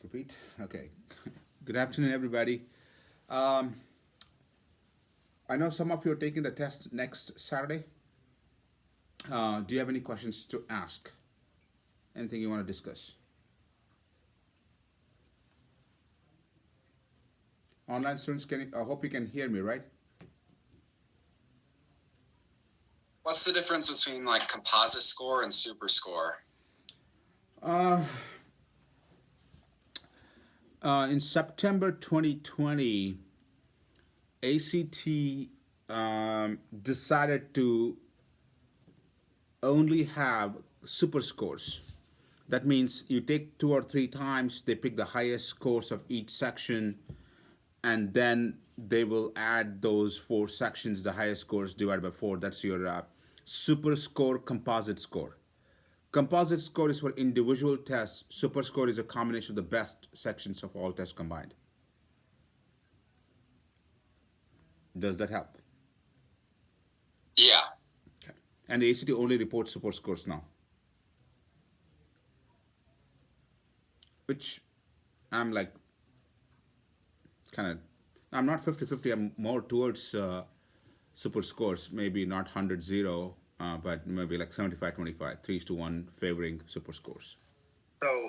Repeat. Okay. Good afternoon, everybody. Um, I know some of you are taking the test next Saturday. Do you have any questions to ask? Anything you want to discuss? Online students, I hope you can hear me, right? What's the difference between like composite score and super score? Uh, in September 2020, ACT decided to only have super scores. That means you take two or three times, they pick the highest scores of each section, and then they will add those four sections, the highest scores divided by four. That's your super score composite score. Composite score is for individual tests. Super score is a combination of the best sections of all tests combined. Does that help? Yeah. Okay. And the ACT only reports super scores now, which I'm like kind of, I'm not 50-50. I'm more towards super scores, maybe not 100-0, but maybe like 75-25, 3-1 favoring super scores.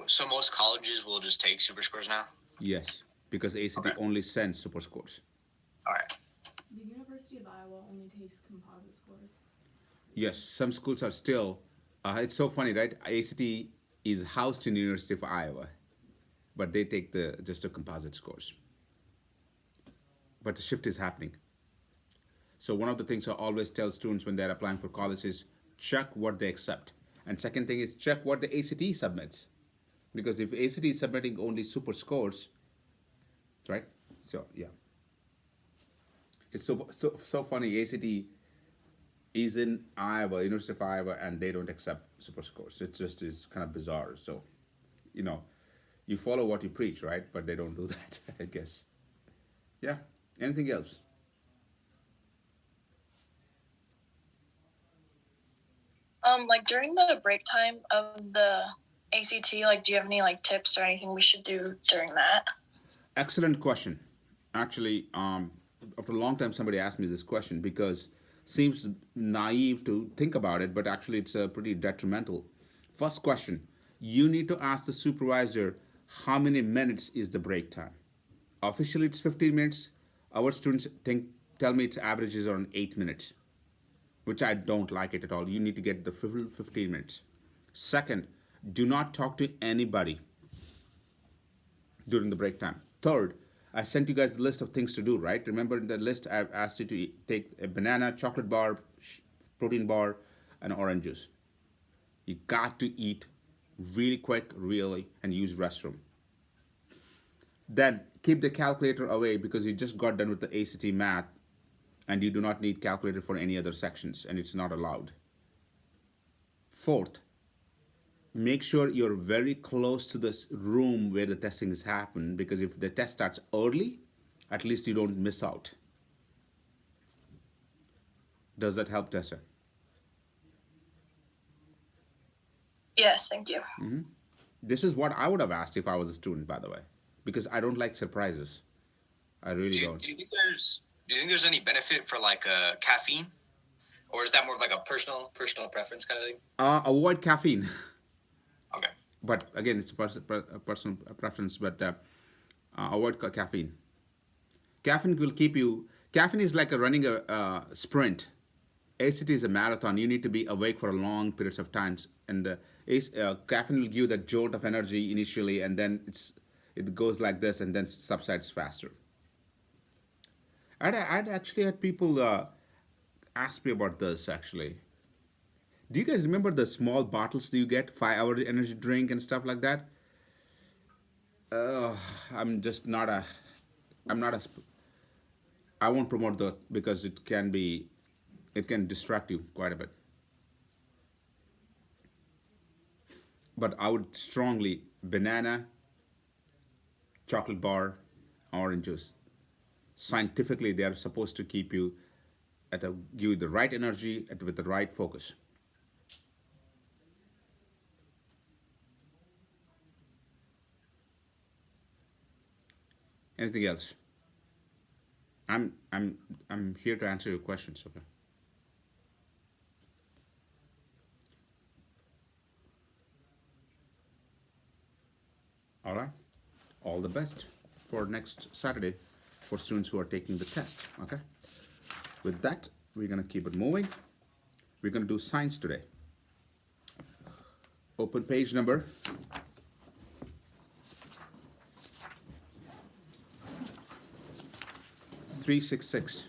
So most colleges will just take super scores now? Yes, because ACT Okay. only sends super scores. All right. The University of Iowa only takes composite scores. Yes, some schools are still. It's so funny, right? ACT is housed in University of Iowa, but they take the just the composite scores. But the shift is happening. So one of the things I always tell students when they're applying for college is check what they accept. And second thing is check what the ACT submits. Because if ACT is submitting only super scores, right? So yeah. It's so funny. ACT is in Iowa, University of Iowa, and they don't accept super scores. It just is kind of bizarre. So, you know, you follow what you preach, right? But they don't do that, I guess. Yeah. Anything else? Like during the break time of the ACT, like do you have any like tips or anything we should do during that? Excellent question. Actually, after a long time, somebody asked me this question because seems naive to think about it, but actually it's pretty detrimental. First question: you need to ask the supervisor how many minutes is the break time. Officially, it's 15 minutes. Our students tell me its average is around 8 minutes, which I don't like it at all. You need to get the full 15 minutes. Second, do not talk to anybody during the break time. Third, I sent you guys the list of things to do, right? Remember in the list, I asked you to take a banana, chocolate bar, protein bar, and orange juice. You got to eat really quick, really, and use restroom. Then keep the calculator away because you just got done with the ACT math and you do not need calculator for any other sections and it's not allowed. Fourth, make sure you're very close to this room where the testing is happening because if the test starts early, at least you don't miss out. Does that help, Tessa? Yes, thank you. This is what I would have asked if I was a student, by the way, because I don't like surprises. I Do really you, don't. do you think there's any benefit for like caffeine, or is that more of like a personal preference kind of thing? Avoid caffeine. Okay. But again, it's a personal preference, but avoid caffeine. Caffeine will keep you. Caffeine is like running a sprint. ACT is a marathon. You need to be awake for a long periods of times, and caffeine will give you that jolt of energy initially, and then it goes like this, and then subsides faster. I'd actually had people ask me about this actually. Do you guys remember the small bottles that you get, 5 hour energy drink and stuff like that? I'm just not a. I'm not a. I won't promote that because it can be, it can distract you quite a bit. But I would strongly banana, chocolate bar, orange juice. Scientifically, they are supposed to keep you give you the right energy with the right focus. Anything else? I'm here to answer your questions. Okay. All right. All the best for next Saturday for students who are taking the test. Okay. With that, we're gonna keep it moving. We're gonna do science today. Open page number 366.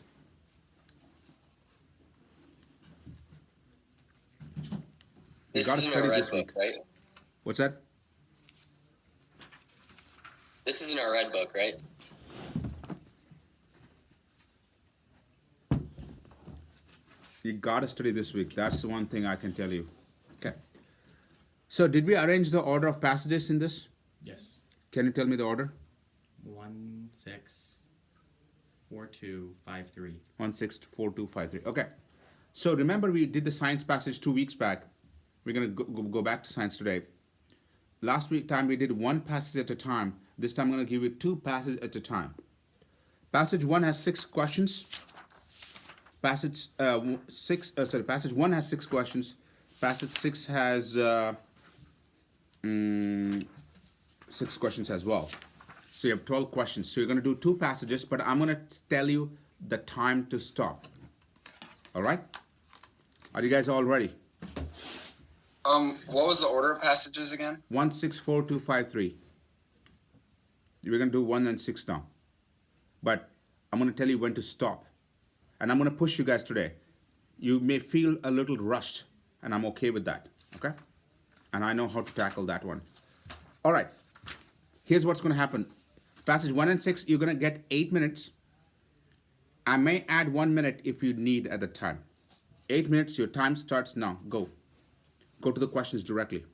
This gotta isn't a study red this book, week. right? What's that? This isn't a red book, right? You gotta study this week. That's the one thing I can tell you. Okay. So did we arrange the order of passages in this? Yes. Can you tell me the order? 1, 6, 4, 2, 5, 3. 164253. Okay. So remember we did the science passage 2 weeks back. We're gonna go back to science today. Last week time we did one passage at a time. This time I'm gonna give you two passages at a time. Passage 1 has 6 questions. Passage passage 1 has 6 questions. Passage 6 has 6 questions as well. So you have 12 questions. So you're going to do 2 passages, but I'm going to tell you the time to stop. All right? Are you guys all ready? What was the order of passages again? 164253. We're going to do 1 and 6 now. But I'm going to tell you when to stop. And I'm going to push you guys today. You may feel a little rushed, and I'm okay with that. Okay? And I know how to tackle that one. All right. Here's what's going to happen. Passage 1 and 6, you're going to get 8 minutes. I may add 1 minute if you need at the time. 8 minutes, your time starts now. Go. Go to the questions directly.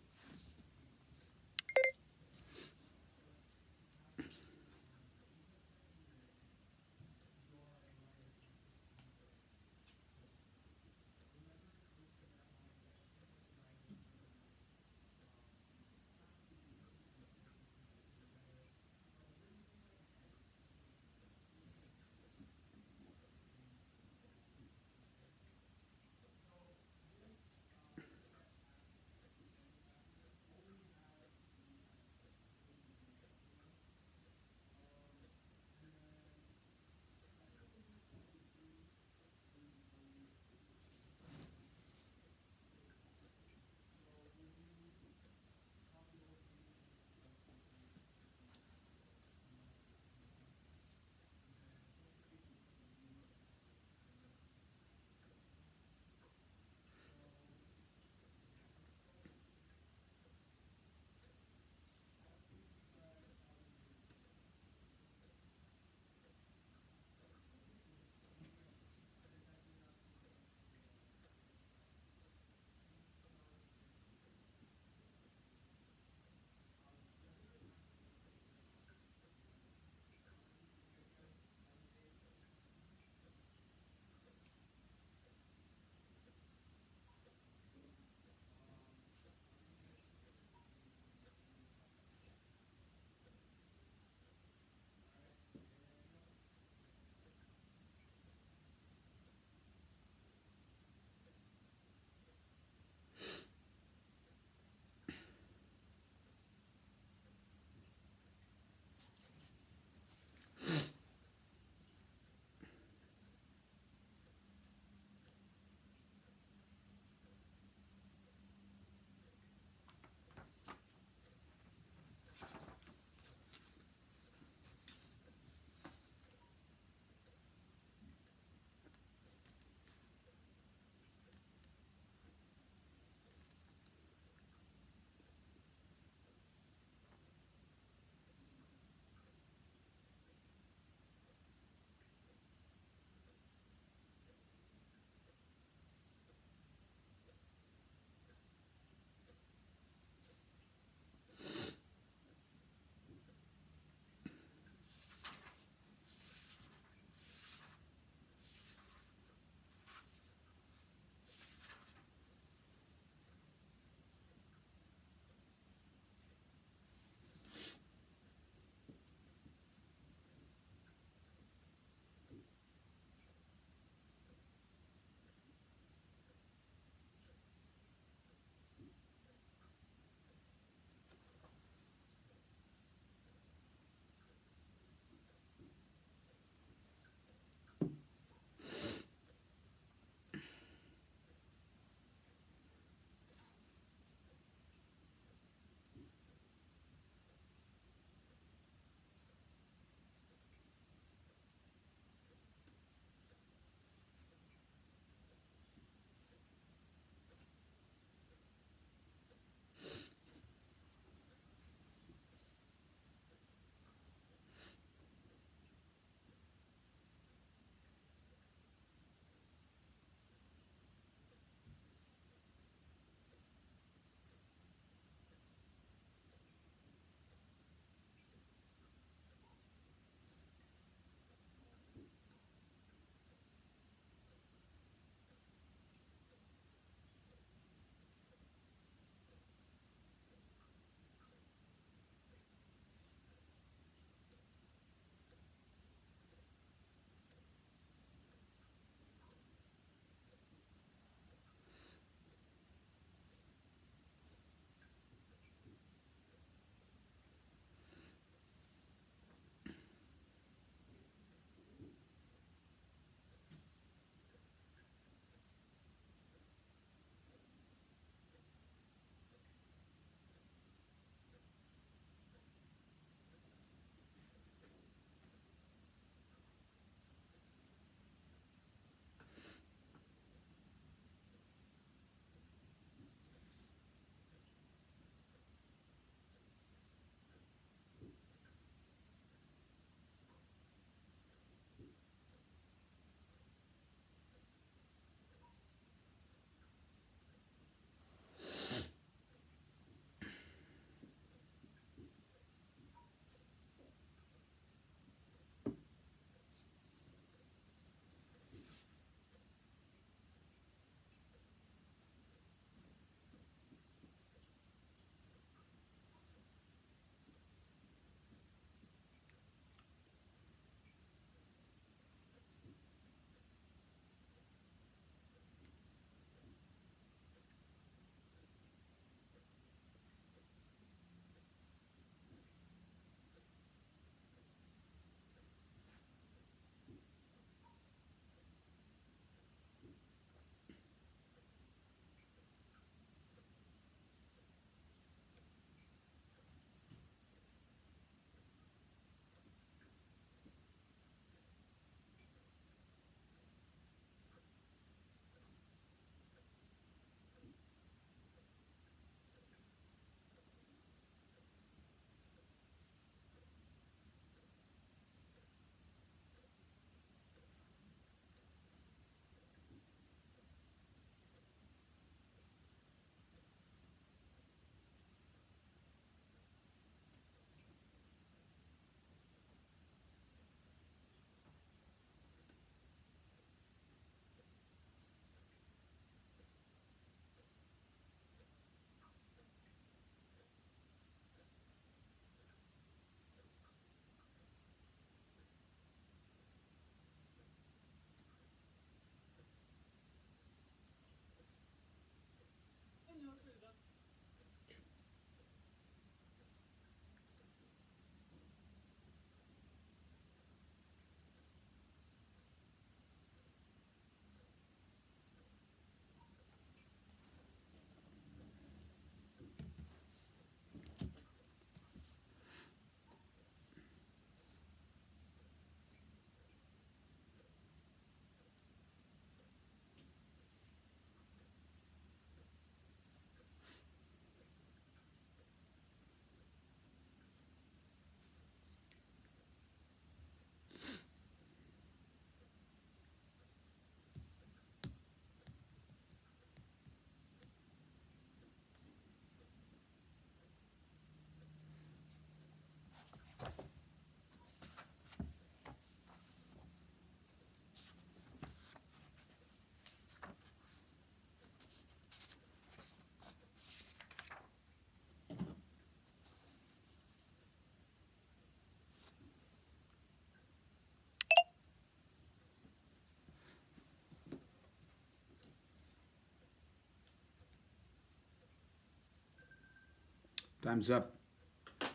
Time's up.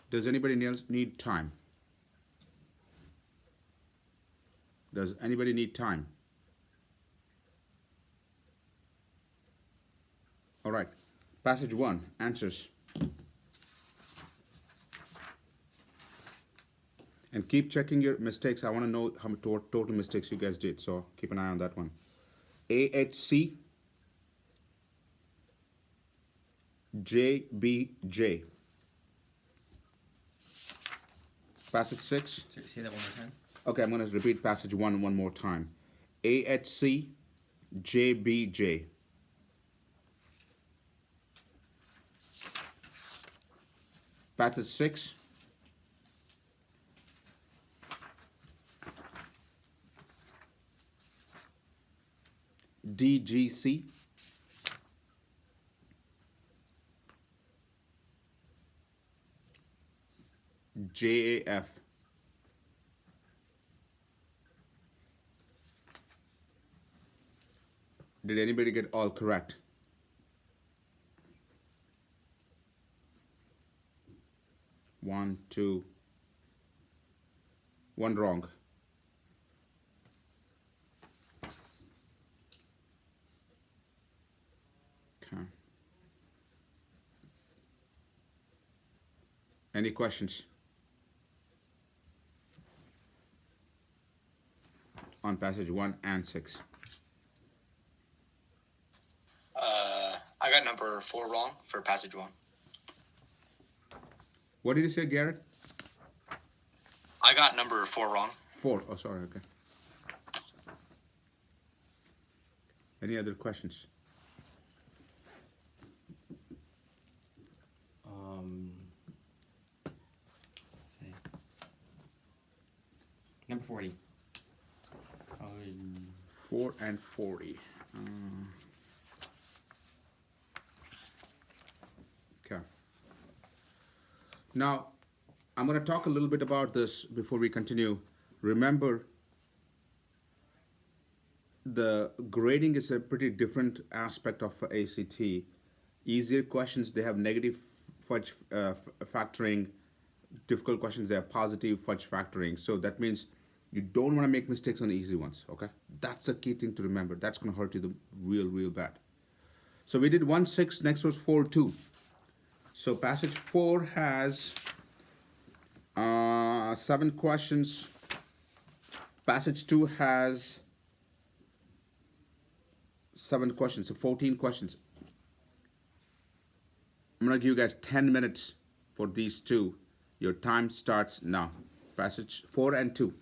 Does anybody else need time? Does anybody need time? All right. Passage 1, answers. And keep checking your mistakes. I want to know how many total mistakes you guys did. So keep an eye on that one. AHC, JBJ. Passage 6. Say that one more time. Okay, I'm going to repeat passage 1 one more time. AHC, JBJ. Passage 6. DGC. JAF. Did anybody get all correct? One, two, one wrong. Okay. Any questions on passage 1 and 6? I got number 4 wrong for passage 1. What did you say, Garrett? I got number 4 wrong. 4. Oh, sorry. Okay. Any other questions? Say number 40. 4 and 40. Okay. Now, I'm going to talk a little bit about this before we continue. Remember, the grading is a pretty different aspect of ACT. Easier questions, they have negative fudge factoring. Difficult questions, they have positive fudge factoring. So that means you don't want to make mistakes on the easy ones, okay? That's a key thing to remember. That's going to hurt you real bad. So we did 1-6, next was 4-2. So passage 4 has 7 questions. Passage 2 has 7 questions, so 14 questions. I'm going to give you guys 10 minutes for these two. Your time starts now. Passage 4 and 2.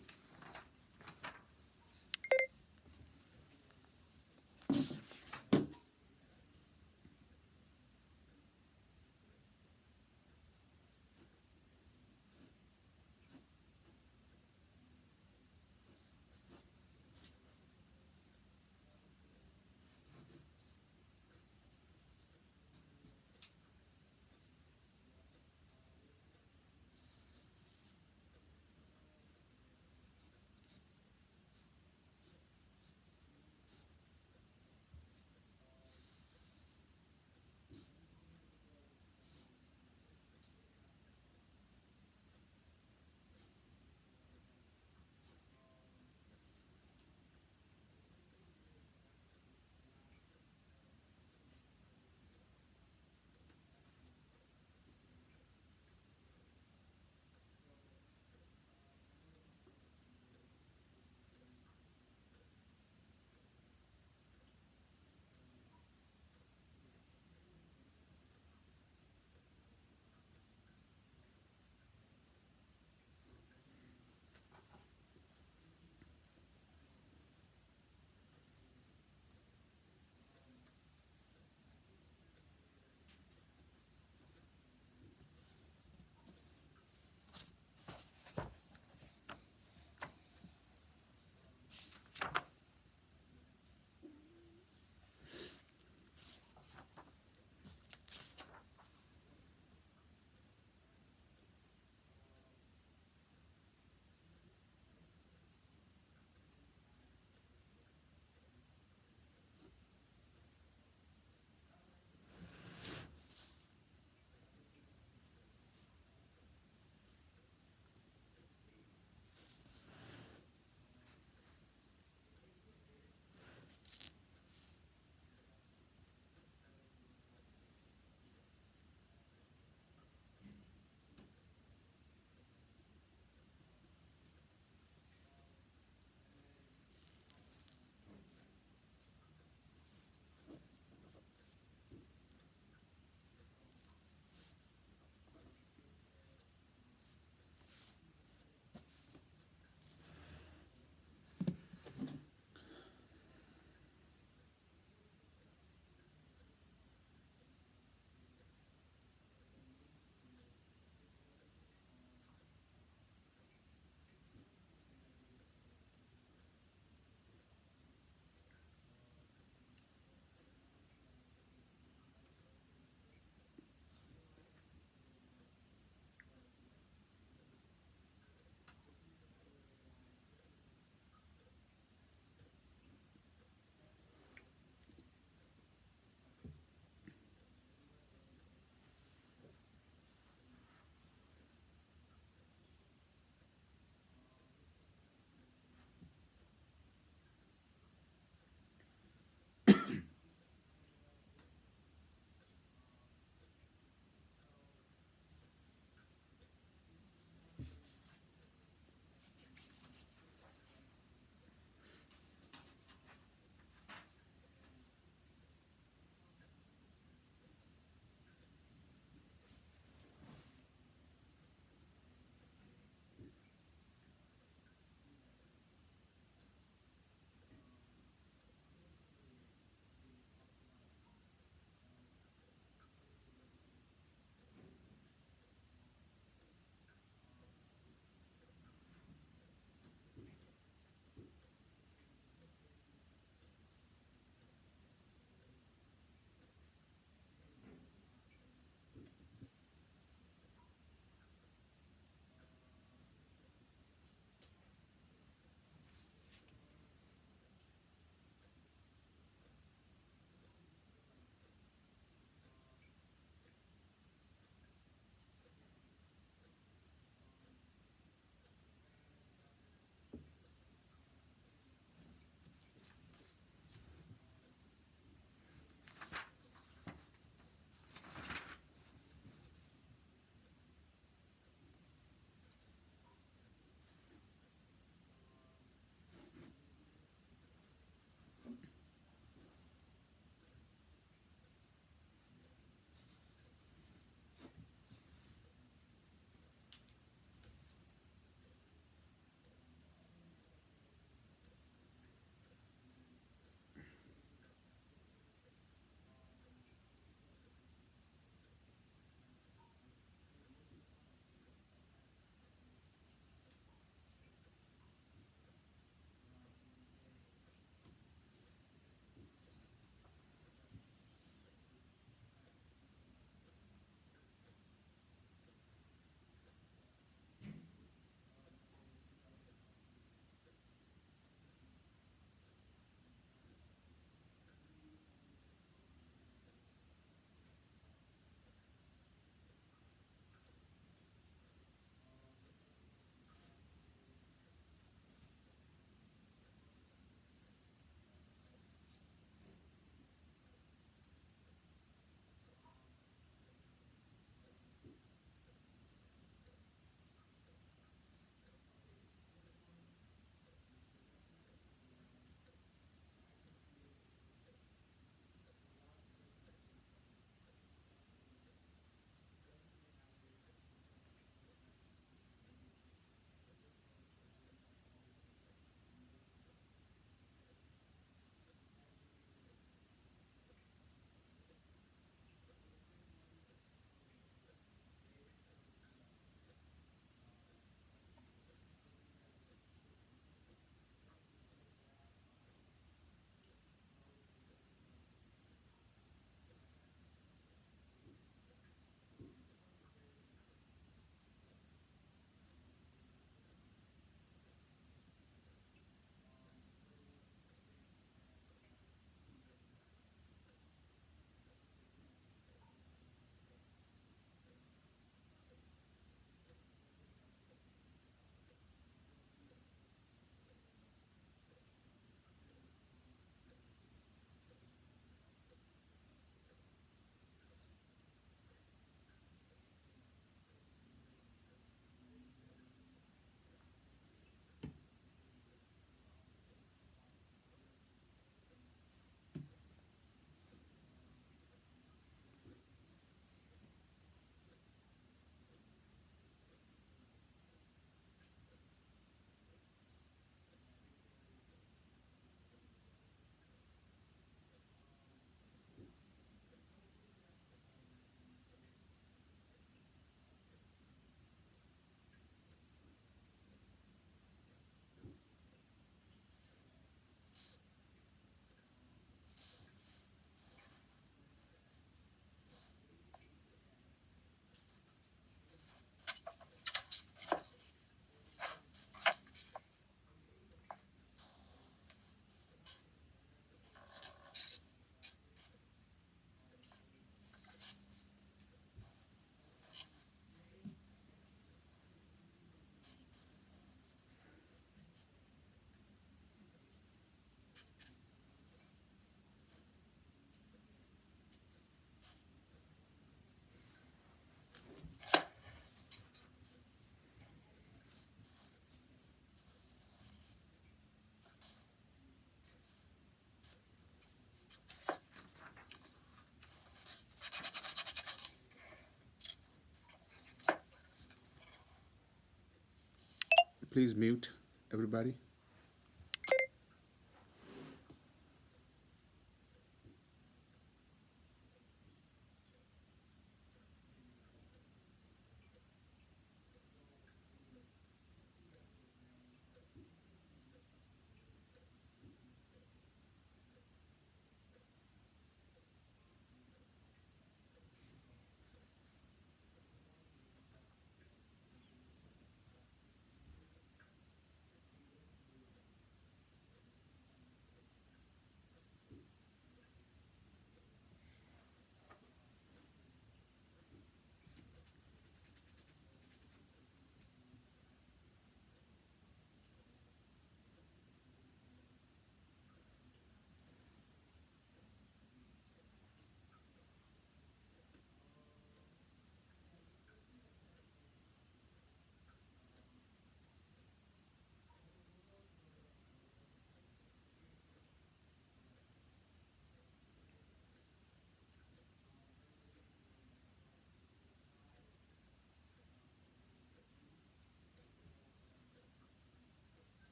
please mute everybody?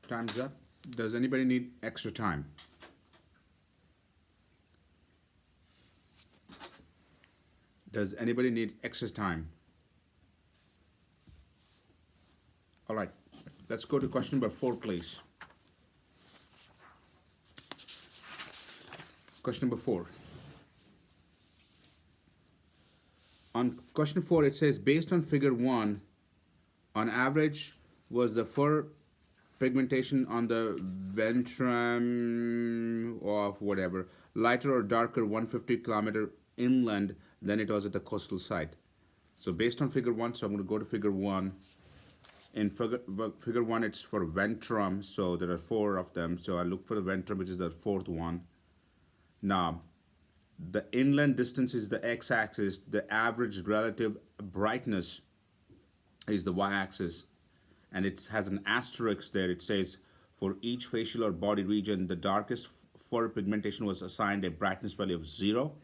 Time's up. Does anybody need extra time? Does anybody need extra time? All right, let's go to question number 4, please. Question number 4. On question 4, it says, based on figure 1, on average, was the fur pigmentation on the ventrum of whatever lighter or darker 150 kilometer inland than it was at the coastal site? So based on figure 1, so I'm going to go to figure 1. In figure 1, it's for ventrum, so there are 4 of them. So I look for the ventrum, which is the 4th one. Now, the inland distance is the x-axis, the average relative brightness is the y-axis, and it has an asterisk there. It says, for each facial or body region, the darkest fur pigmentation was assigned a brightness value of 0.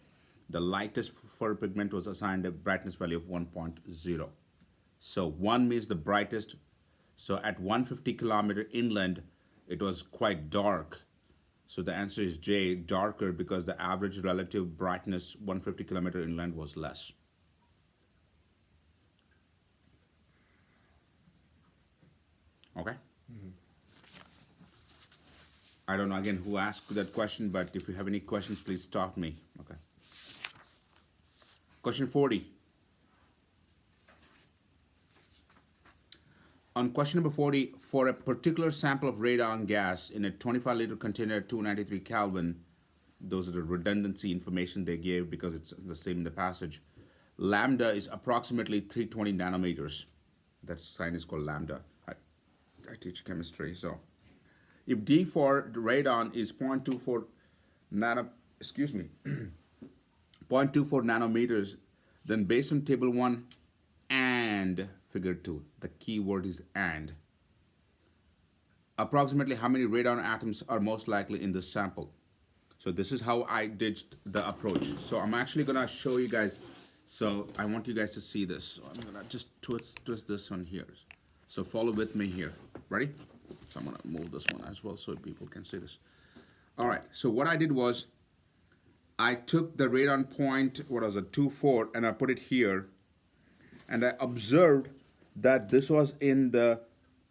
The lightest fur pigment was assigned a brightness value of 1.0. So 1 means the brightest. So at 150 kilometer inland, it was quite dark. So the answer is J, darker, because the average relative brightness 150 kilometer inland was less. Okay? I don't know again who asked that question, but if you have any questions, please stop me. Okay. Question 40. On question number 40, for a particular sample of radon gas in a 25-liter container at 293 Kelvin, those are the redundancy information they gave because it's the same in the passage. Lambda is approximately 320 nanometers. That sign is called lambda. I teach chemistry, so. If D for radon is 0.24 nanometers, then based on table 1 and figure 2, the key word is and, approximately how many radon atoms are most likely in this sample? So this is how I did the approach. So I'm actually gonna show you guys, so I want you guys to see this. So I'm gonna just twist this one here. So follow with me here. Ready? So I'm gonna move this one as well so people can see this. All right, so what I did was, I took the radon point, what was it, 2,4, and I put it here, and I observed that this was in the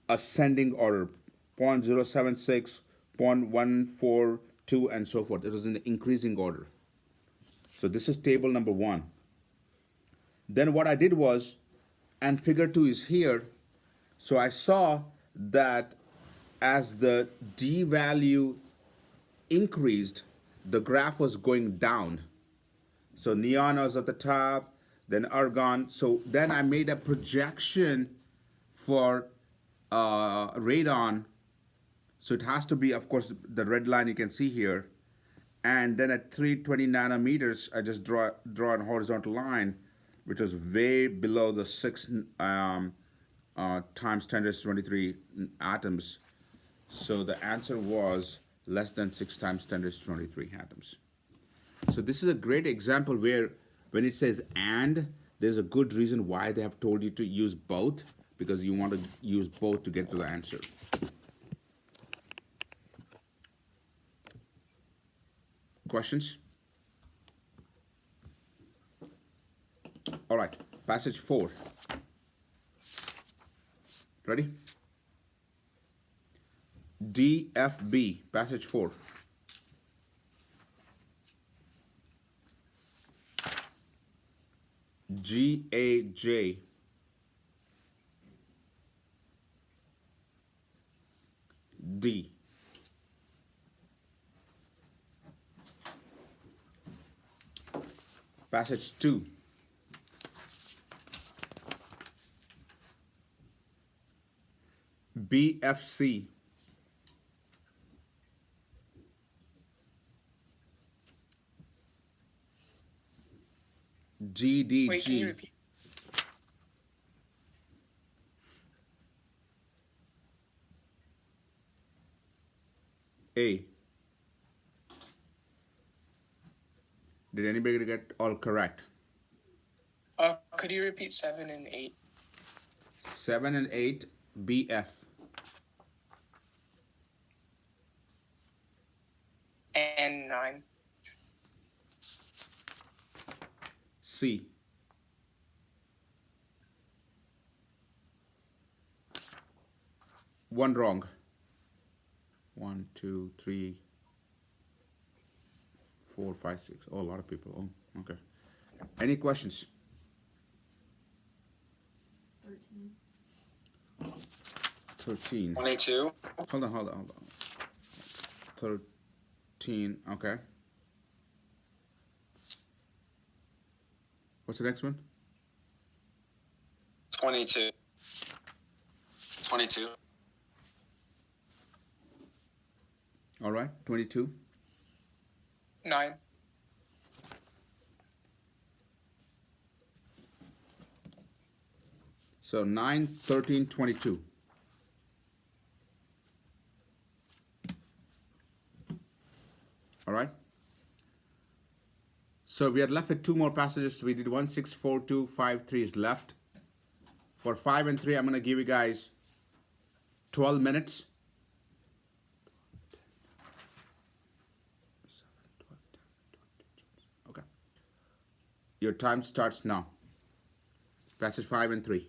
ascending order, 0.076, 0.142, and so forth. It was in the increasing order. So this is table number 1. Then what I did was, and figure 2 is here, so I saw that as the D value increased, the graph was going down. So neon was at the top, then argon. So then I made a projection for radon. So it has to be, of course, the red line you can see here. And then at 320 nanometers, I just draw a horizontal line, which was way below the 6 times 10 raised to 23 atoms. So the answer was less than 6 times 10 raised to 23 atoms. So this is a great example where when it says and, there's a good reason why they have told you to use both, because you want to use both to get to the answer. Questions? All right, passage 4. Ready? DFB, passage 4. GAJ. D. Passage 2. BFC. GDG. Wait, can you repeat? A. Did anybody get all correct? Could you repeat 7 and 8? 7 and 8, BF. And 9. C. One wrong. 1, 2, 3, 4, 5, 6. Oh, a lot of people. Oh, okay. Any questions? 13. 22. Hold on. 13. Okay. What's the next one? 22. 22. All right. 22. 9. So 9, 13, 22. All right. So we are left with 2 more passages. We did 1, 6, 4, 2, 5, 3 is left. For 5 and 3, I'm going to give you guys 12 minutes. Okay. Your time starts now. Passage 5 and 3.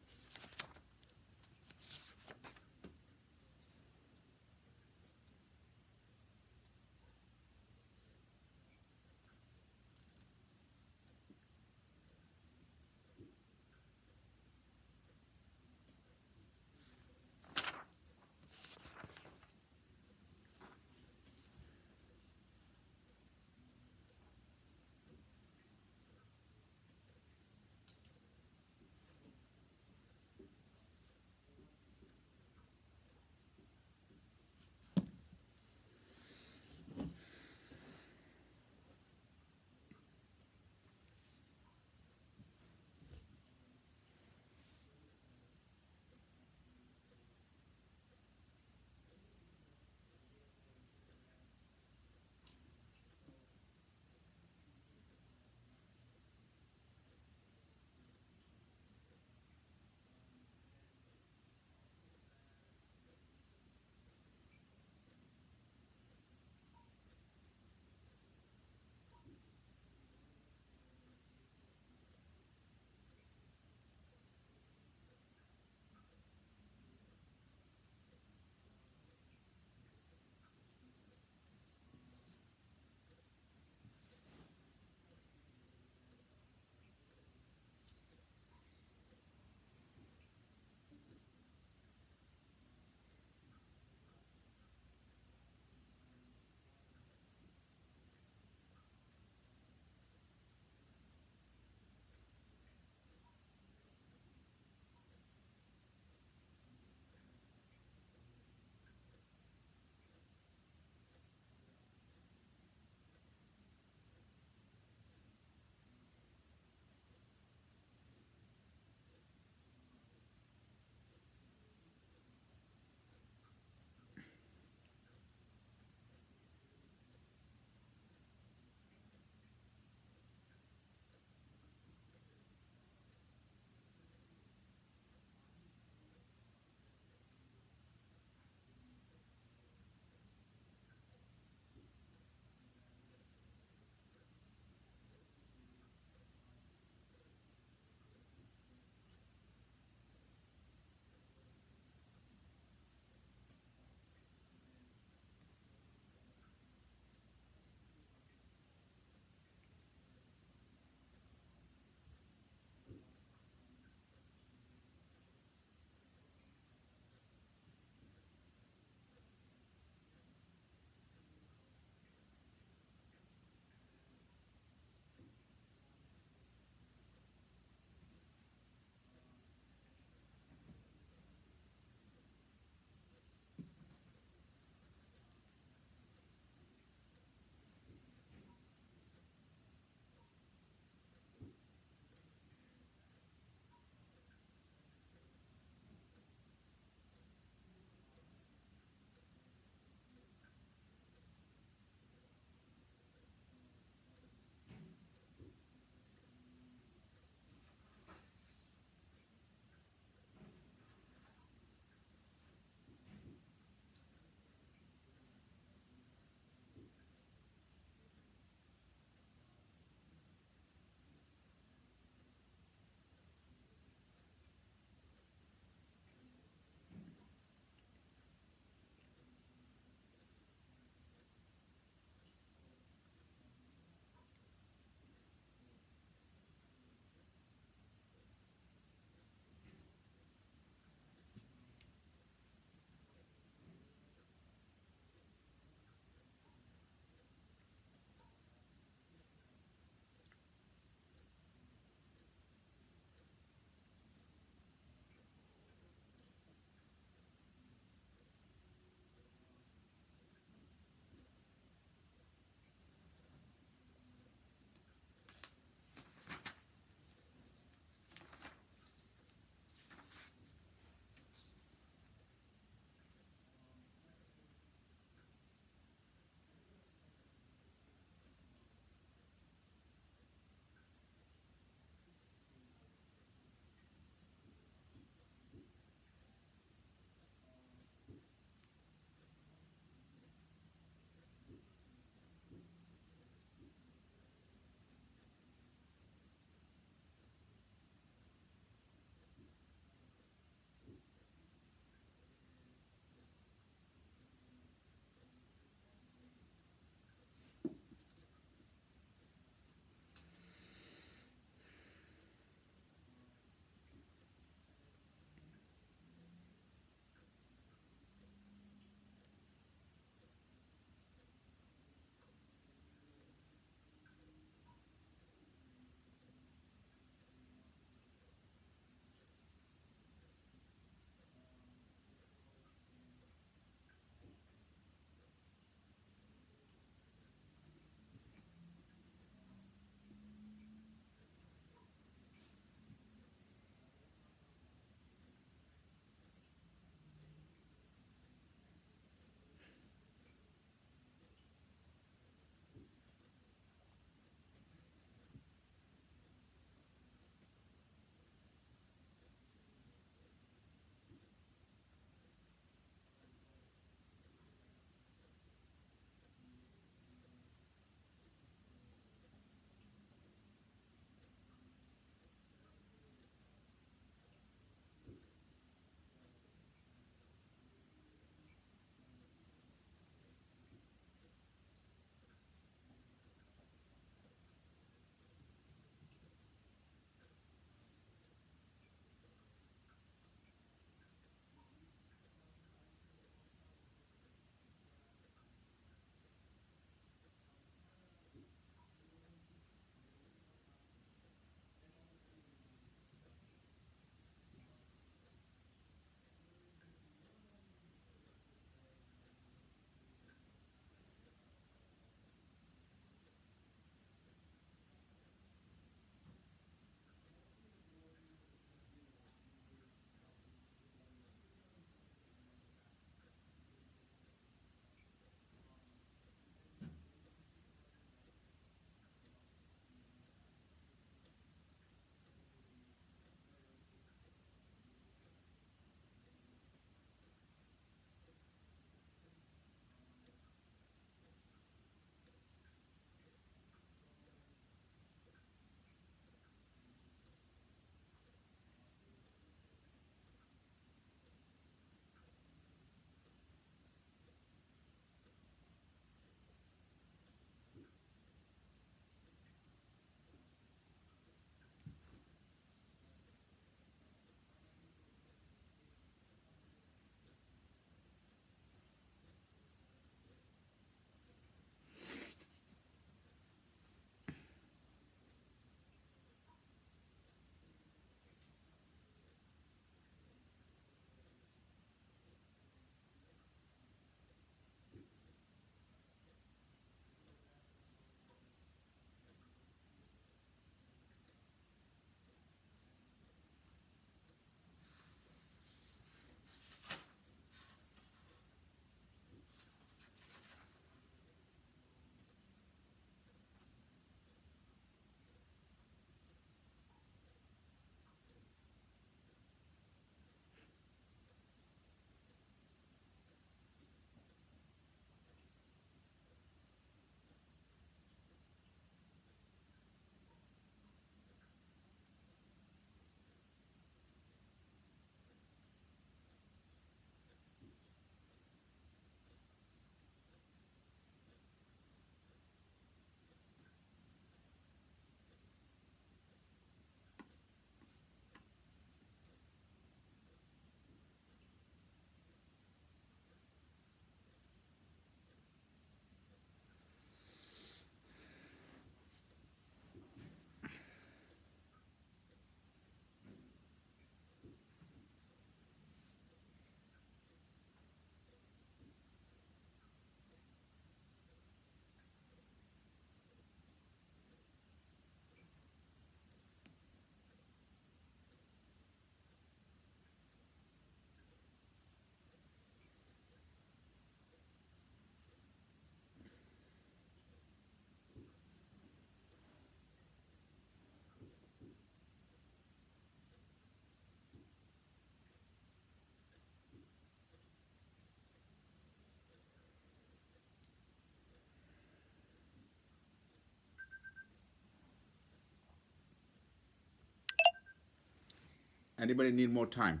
Anybody need more time?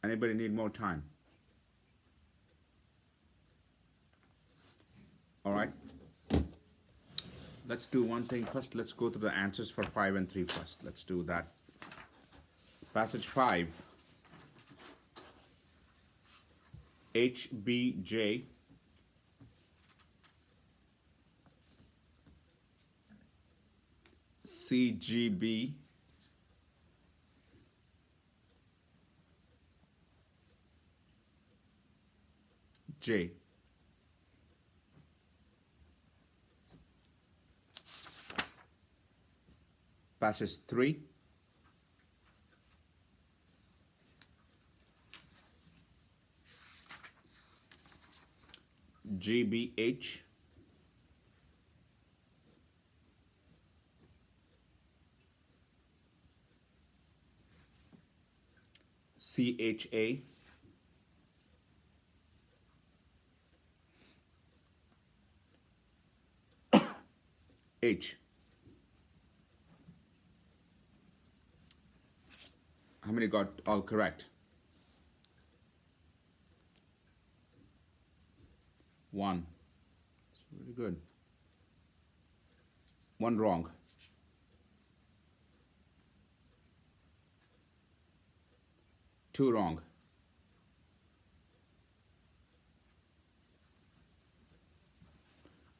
Anybody need more time? All right. Let's do one thing first. Let's go through the answers for 5 and 3 first. Let's do that. Passage 5. HBJ CGB J. Passage 3. GBH. CHA. H. How many got all correct? 1. It's really good. 1 wrong. Two wrong.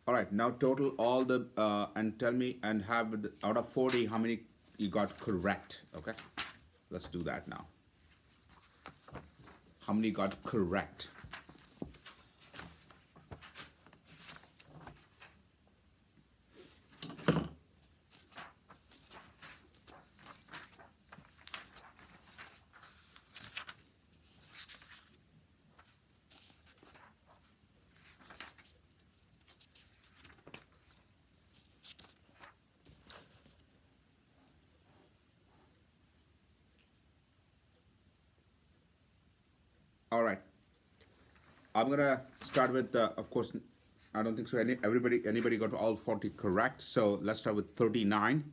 All right, now total all the and tell me and have out of 40 how many you got correct. Okay, let's do that now. How many got correct? All right. I'm gonna start with, of course, I don't think so. Anybody got all 40 correct? So let's start with 39.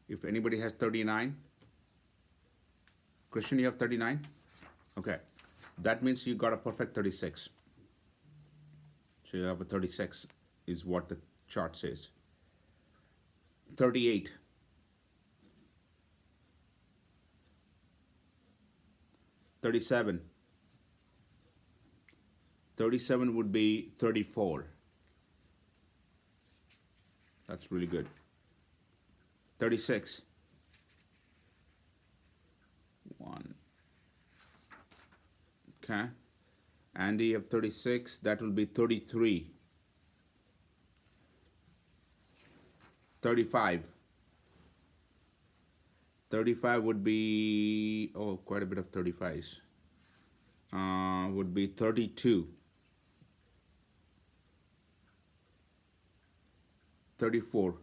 If anybody has 39, Christian, you have 39. Okay, that means you got a perfect 36. So you have a 36 is what the chart says. 38. 37. 37 would be 34. That's really good. 36. 1. Okay. Andy, you have 36. That will be 33. 35. 35 would be, oh, quite a bit of 35s. Would be 32. 34.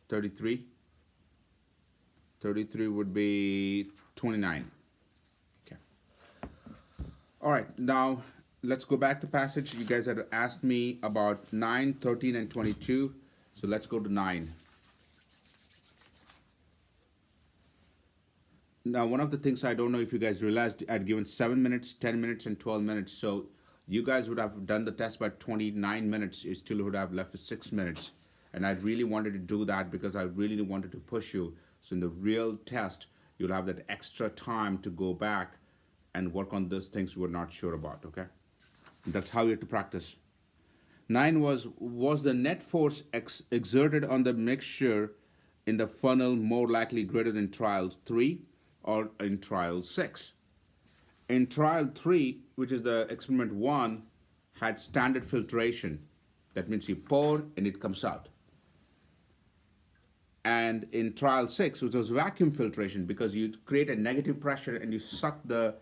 33. 33 would be 29. Okay. All right, now let's go back to passage. You guys had asked me about 9, 13, and 22. So let's go to 9. Now, one of the things I don't know if you guys realized, I'd given 7 minutes, 10 minutes, and 12 minutes. So you guys would have done the test by 29 minutes. You still would have left for 6 minutes. And I really wanted to do that because I really wanted to push you. So in the real test, you'll have that extra time to go back and work on those things you were not sure about, okay? That's how you have to practice. 9 was the net force exerted on the mixture in the funnel more likely greater than trial 3 or in trial 6? In trial 3, which is the experiment 1, had standard filtration. That means you pour and it comes out. And in trial 6, which was vacuum filtration, because you create a negative pressure and you suck the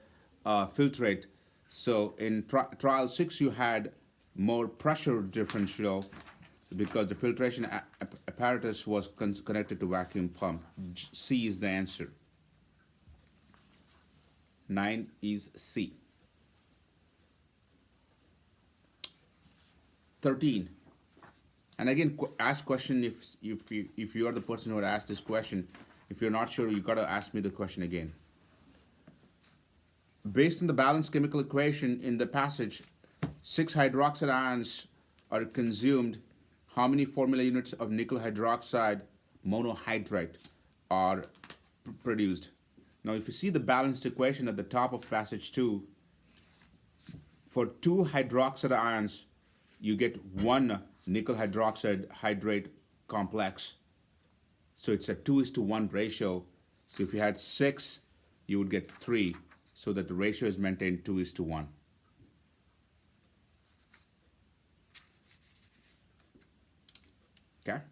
filtrate. So in trial 6, you had more pressure differential because the filtration apparatus was connected to vacuum pump. C is the answer. 9 is C. 13. And again, ask question if you are the person who had asked this question. If you're not sure, you gotta ask me the question again. Based on the balanced chemical equation in the passage, 6 hydroxide ions are consumed. How many formula units of nickel hydroxide monohydrate are produced? Now, if you see the balanced equation at the top of passage 2, for 2 hydroxide ions, you get 1 nickel hydroxide hydrate complex. So it's a 2:1 ratio. So if you had 6, you would get 3. So that the ratio is maintained 2:1. Okay?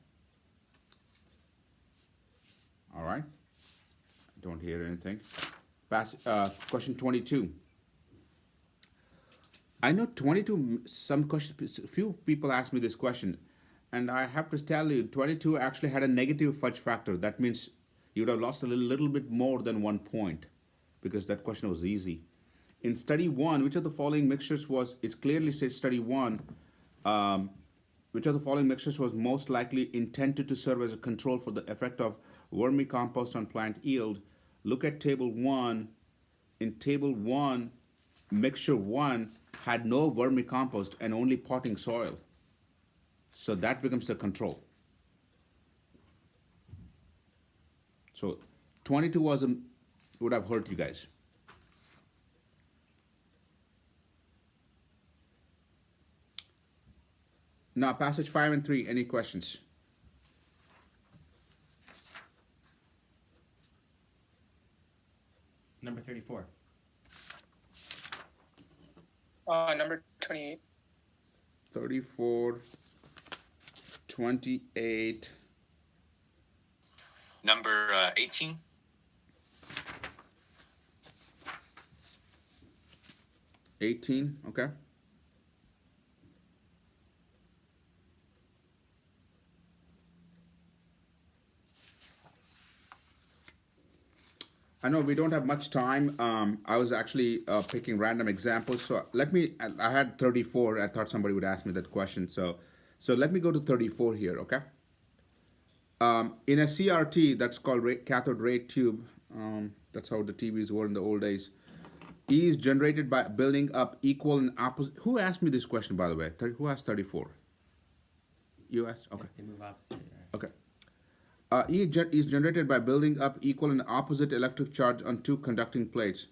All right. Don't hear anything. Question 22. I know 22, few people ask me this question, and I have to tell you, 22 actually had a negative fudge factor. That means you would have lost a little bit more than 1 point, because that question was easy. In study 1, which of the following mixtures was, it clearly says study 1, which of the following mixtures was most likely intended to serve as a control for the effect of vermicompost on plant yield? Look at table 1. In table 1, mixture 1 had no vermicompost and only potting soil. So that becomes the control. So 22 would have hurt you guys. Now, passage 5 and 3, any questions? Number 34. Number 28. 34, 28, Number 18. 18, okay. I know we don't have much time. I was actually picking random examples. So I had 34. I thought somebody would ask me that question. So let me go to 34 here, okay? In a CRT, that's called cathode ray tube. That's how the TVs were in the old days. E is generated by building up equal and opposite. Who asked me this question, by the way? Who asked 34? You asked? Okay. They move opposite. Okay. E is generated by building up equal and opposite electric charge on 2 conducting plates.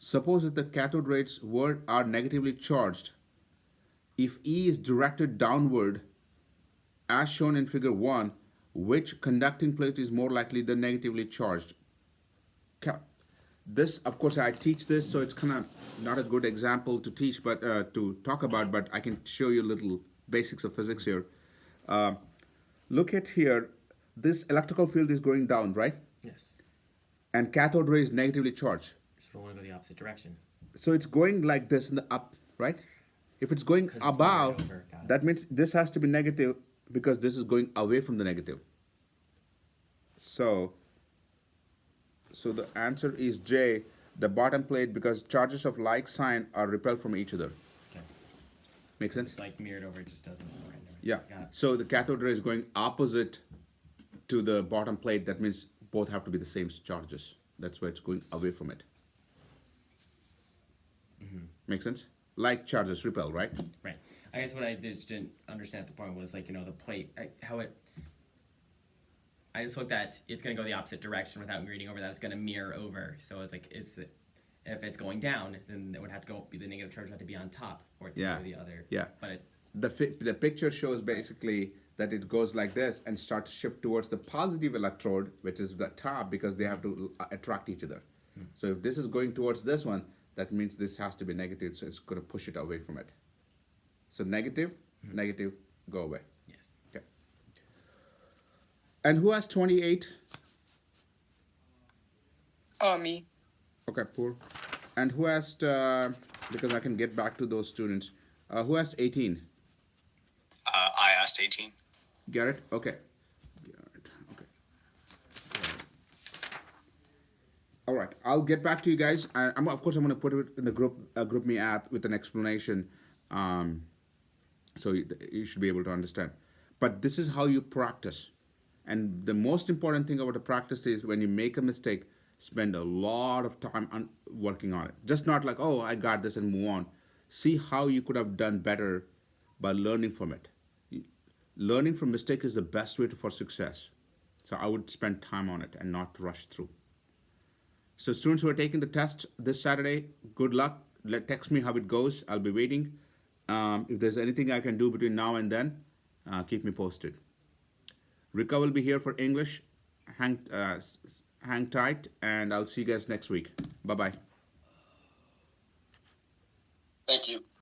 Suppose that the cathode rays are negatively charged. If E is directed downward, as shown in figure 1, which conducting plate is more likely than negatively charged? This, of course, I teach this, so it's kind of not a good example to teach, but to talk about, but I can show you little basics of physics here. Look at here. This electrical field is going down, right? Yes. And cathode ray is negatively charged. So we want to go the opposite direction. So it's going like this in the up, right? If it's going 'Cause it's above, moving over, got it. that means this has to be negative because this is going away from the negative. So the answer is J, the bottom plate, because charges of like sign are repelled from each other. Okay. Make sense? It's like mirrored over, it just doesn't. Yeah. Got it. So the cathode ray is going opposite to the bottom plate. That means both have to be the same charges. That's why it's going away from it. Make sense? Like charges repel, right? Right. I guess what I just didn't understand at the point was, like, you know, the plate, I just looked at it's going to go the opposite direction without reading over that. It's going to mirror over. So it's like, if it's going down, then it would have to go, the negative charge would have to be on top, or it's Yeah. go the other. Yeah. But The picture shows basically that it goes like this and starts to shift towards the positive electrode, which is the top, because they have to attract each other. So if this is going towards this one, that means this has to be negative, so it's going to push it away from it. So negative, negative, go away. yes. Okay. And who has 28? Me. Okay, poor. And who has, because I can get back to those students, who has 18? I asked 18. Garrett? Okay. Garrett, okay. All right, I'll get back to you guys. Of course, I'm going to put it in the group me app with an explanation. So you should be able to understand. But this is how you practice. And the most important thing about the practice is when you make a mistake, spend a lot of time working on it. Just not like, oh, I got this and move on. See how you could have done better by learning from it. Learning from mistake is the best way for success. So I would spend time on it and not rush through. So students who are taking the test this Saturday, good luck. Text me how it goes. I'll be waiting. If there's anything I can do between now and then, keep me posted. Rika will be here for English. Hang tight, and I'll see you guys next week. Bye-bye. Thank you.